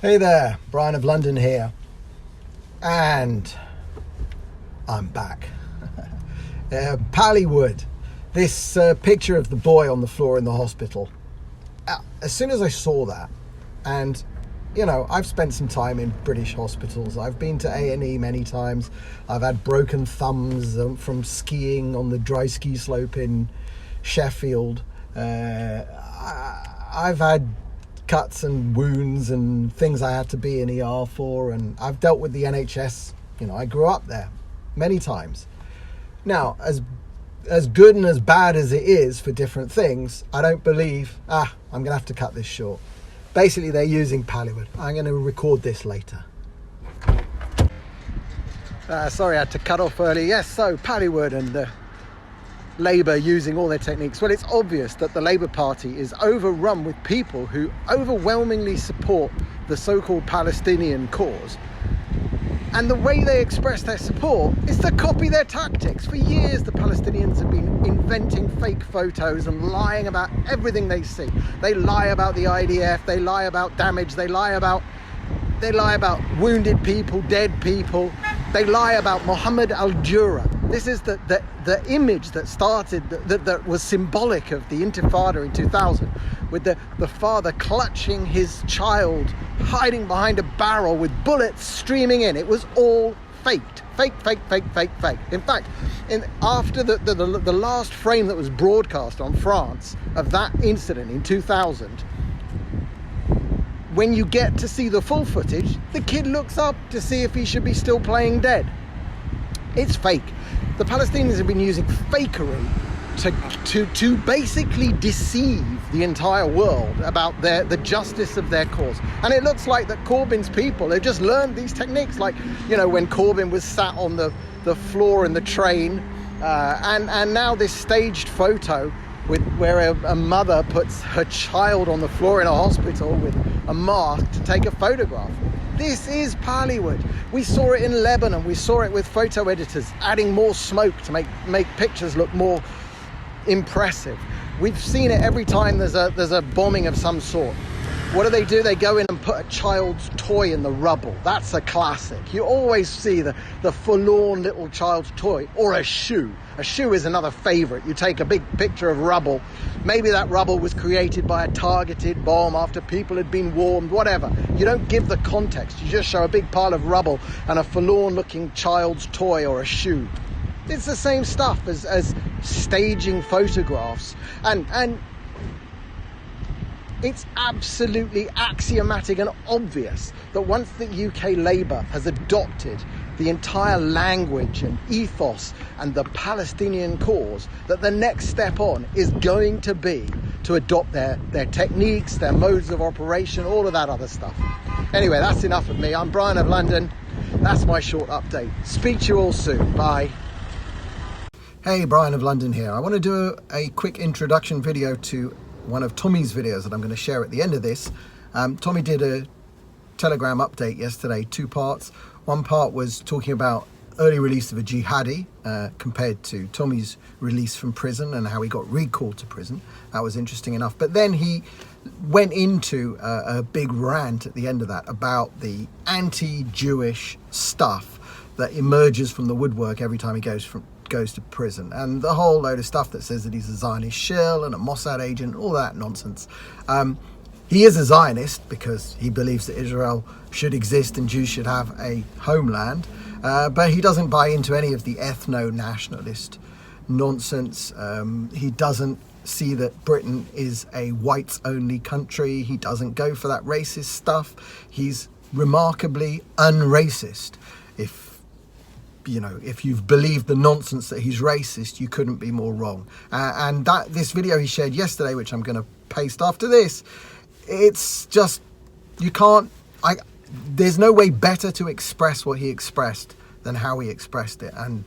Hey there, Brian of London here, and I'm back. Pallywood, this picture of the boy on the floor in the hospital. As soon as I saw that, and you know, I've spent some time in British hospitals. I've been to A&E many times. I've had broken thumbs from skiing on the dry ski slope in Sheffield. I've had cuts and wounds and things I had to be in ER for, and I've dealt with the NHS. You know, I grew up there many times. Now, as good and as bad as it is for different things, I don't believe, I'm gonna have to cut this short. Basically, they're using Pallywood. I'm going to record this later. Sorry, I had to cut off early. Yes, so Pallywood and Labour using all their techniques. Well, it's obvious that the Labour Party is overrun with people who overwhelmingly support the so-called Palestinian cause. And the way they express their support is to copy their tactics. For years, the Palestinians have been inventing fake photos and lying about everything they see. They lie about the IDF, they lie about damage, they lie about wounded people, dead people. They lie about Mohammed al-Jura. This is the image that started, that was symbolic of the Intifada in 2000, with the father clutching his child, hiding behind a barrel with bullets streaming in. It was all faked. Fake. In fact, after the last frame that was broadcast on France of that incident in 2000, when you get to see the full footage, the kid looks up to see if he should be still playing dead. It's fake. The Palestinians have been using fakery to basically deceive the entire world about the justice of their cause. And it looks like that Corbyn's people have just learned these techniques, like, you know, when Corbyn was sat on the floor in the train, and now this staged photo where a mother puts her child on the floor in a hospital with a mask to take a photograph. This is Pallywood. We saw it in Lebanon. We saw it with photo editors adding more smoke to make pictures look more impressive. We've seen it every time there's a bombing of some sort. What do? They go in and put a child's toy in the rubble. That's a classic. You always see the forlorn little child's toy, or a shoe. A shoe is another favorite. You take a big picture of rubble. Maybe that rubble was created by a targeted bomb after people had been warned, whatever. You don't give the context. You just show a big pile of rubble and a forlorn looking child's toy or a shoe. It's the same stuff as staging photographs, and it's absolutely axiomatic and obvious that once the UK Labour has adopted the entire language and ethos and the Palestinian cause, that the next step on is going to be to adopt their techniques, their modes of operation, all of that other stuff. Anyway, that's enough of me. I'm Brian of London. That's my short update. Speak to you all soon. Bye. Hey, Brian of London here. I want to do a quick introduction video to one of Tommy's videos that I'm going to share at the end of this. Tommy did a Telegram update yesterday, 2 parts. One part was talking about early release of a jihadi compared to Tommy's release from prison and how he got recalled to prison. That was interesting enough. But then he went into a big rant at the end of that about the anti-Jewish stuff that emerges from the woodwork every time he goes to prison, and the whole load of stuff that says that he's a Zionist shill and a Mossad agent, all that nonsense. He is a Zionist because he believes that Israel should exist and Jews should have a homeland, but he doesn't buy into any of the ethno-nationalist nonsense. He doesn't see that Britain is a whites-only country. He doesn't go for that racist stuff. He's remarkably unracist. If you've believed the nonsense that he's racist, you couldn't be more wrong. And this video he shared yesterday, which I'm going to paste after this, it's just, there's no way better to express what he expressed than how he expressed it. And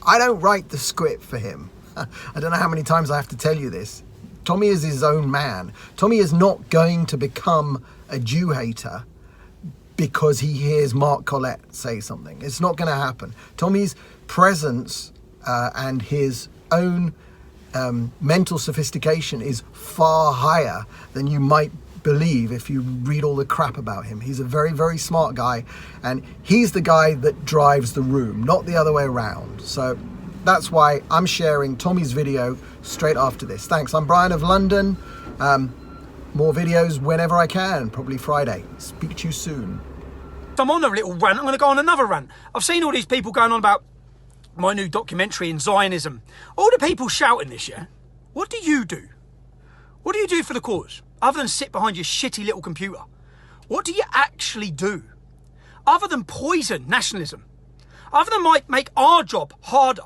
I don't write the script for him. I don't know how many times I have to tell you this. Tommy is his own man. Tommy is not going to become a Jew hater because he hears Mark Collett say something. It's not going to happen. Tommy's presence and his own mental sophistication is far higher than you might believe if you read all the crap about him. He's a very, very smart guy, and he's the guy that drives the room, not the other way around. So that's why I'm sharing Tommy's video straight after this. Thanks. I'm Brian of London. More videos whenever I can, probably Friday. Speak to you soon. I'm on a little rant. I'm going to go on another rant. I've seen all these people going on about my new documentary and Zionism. All the people shouting this, yeah? What do you do? What do you do for the cause? Other than sit behind your shitty little computer? What do you actually do? Other than poison nationalism? Other than make our job harder?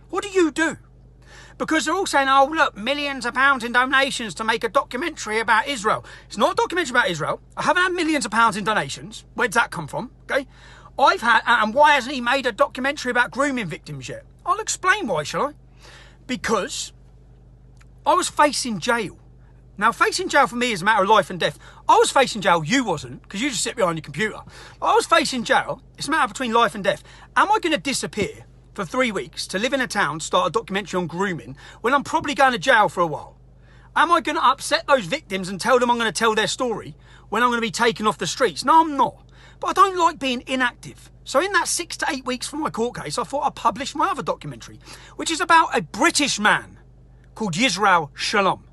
What do you do? Because they're all saying, oh, look, millions of pounds in donations to make a documentary about Israel. It's not a documentary about Israel. I haven't had millions of pounds in donations. Where'd that come from? Okay. I've had, and why hasn't he made a documentary about grooming victims yet? I'll explain why, shall I? Because I was facing jail. Now, facing jail for me is a matter of life and death. I was facing jail, you wasn't, because you just sit behind your computer. I was facing jail. It's a matter between life and death. Am I going to disappear for 3 weeks to live in a town, start a documentary on grooming, when I'm probably going to jail for a while? Am I going to upset those victims and tell them I'm going to tell their story when I'm going to be taken off the streets? No, I'm not. But I don't like being inactive. So in that 6 to 8 weeks from my court case, I thought I'd publish my other documentary, which is about a British man called Yisrael Shalom.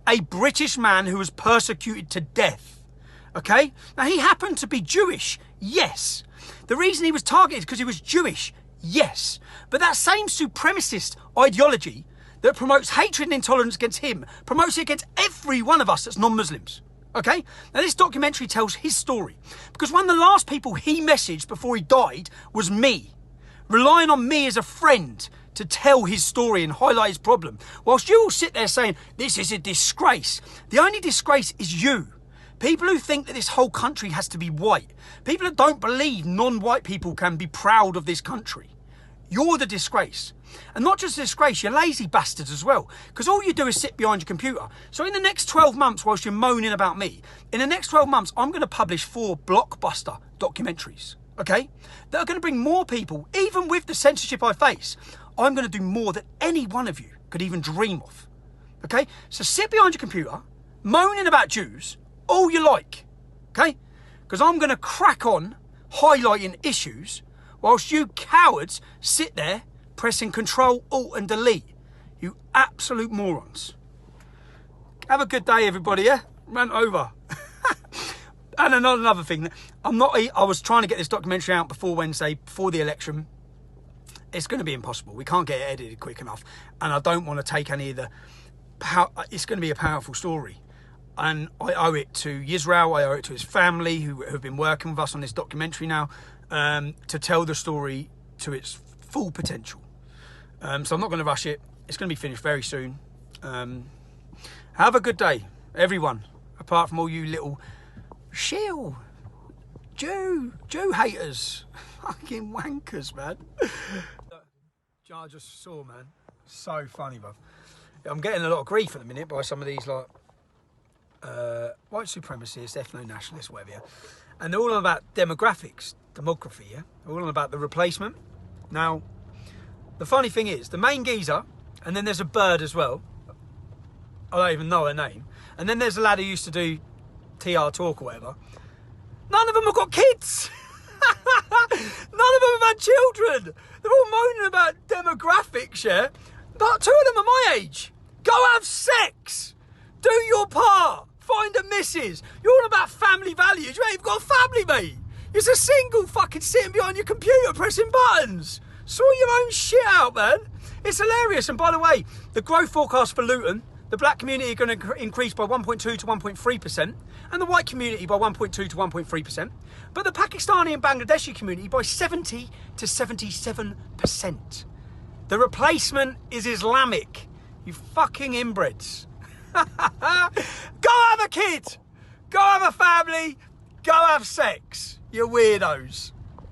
A British man who was persecuted to death. Okay? Now, he happened to be Jewish. Yes. The reason he was targeted is because he was Jewish. Yes. But that same supremacist ideology that promotes hatred and intolerance against him promotes it against every one of us that's non-Muslims. Okay? Now, this documentary tells his story. Because one of the last people he messaged before he died was me. Relying on me as a friend to tell his story and highlight his problem. Whilst you all sit there saying, this is a disgrace. The only disgrace is you. People who think that this whole country has to be white. People that don't believe non-white people can be proud of this country. You're the disgrace. And not just a disgrace, you're lazy bastards as well. Because all you do is sit behind your computer. So in the next 12 months, whilst you're moaning about me, in the next 12 months, I'm going to publish 4 blockbuster documentaries. Okay? That are going to bring more people, even with the censorship I face. I'm going to do more than any one of you could even dream of. Okay? So sit behind your computer, moaning about Jews, all you like. Okay? Because I'm going to crack on highlighting issues whilst you cowards sit there pressing Control, Alt and Delete. You absolute morons. Have a good day, everybody, yeah? Rant over. And another thing, I was trying to get this documentary out before Wednesday, before the election. It's going to be impossible. We can't get it edited quick enough. And I don't want to take any of the... It's going to be a powerful story. And I owe it to Yisrael, I owe it to his family, who have been working with us on this documentary now, to tell the story to its full potential. So I'm not going to rush it. It's going to be finished very soon. Have a good day, everyone, apart from all you little shill Jew haters. Fucking wankers, man. I just saw, man. So funny, bruv. I'm getting a lot of grief at the minute by some of these, like, white supremacists, ethno-nationalists, whatever, yeah? And they're all on about demography, yeah? They're all on about the replacement. Now, the funny thing is, the main geezer, and then there's a bird as well. I don't even know her name. And then there's a lad who used to do TR Talk or whatever. None of them have got kids. None of them have had children. They're all moaning about demographics, yeah? But 2 of them are my age. Go have sex. Do your part. Find a missus. You're all about family values. You ain't even got a family, mate. You're a single fucking sitting behind your computer pressing buttons. Sort your own shit out, man. It's hilarious. And by the way, the growth forecast for Luton, the black community are going to increase by 1.2 to 1.3%, and the white community by 1.2 to 1.3%, but the Pakistani and Bangladeshi community by 70 to 77%. The replacement is Islamic. You fucking inbreds. Go have a kid. Go have a family. Go have sex. You weirdos.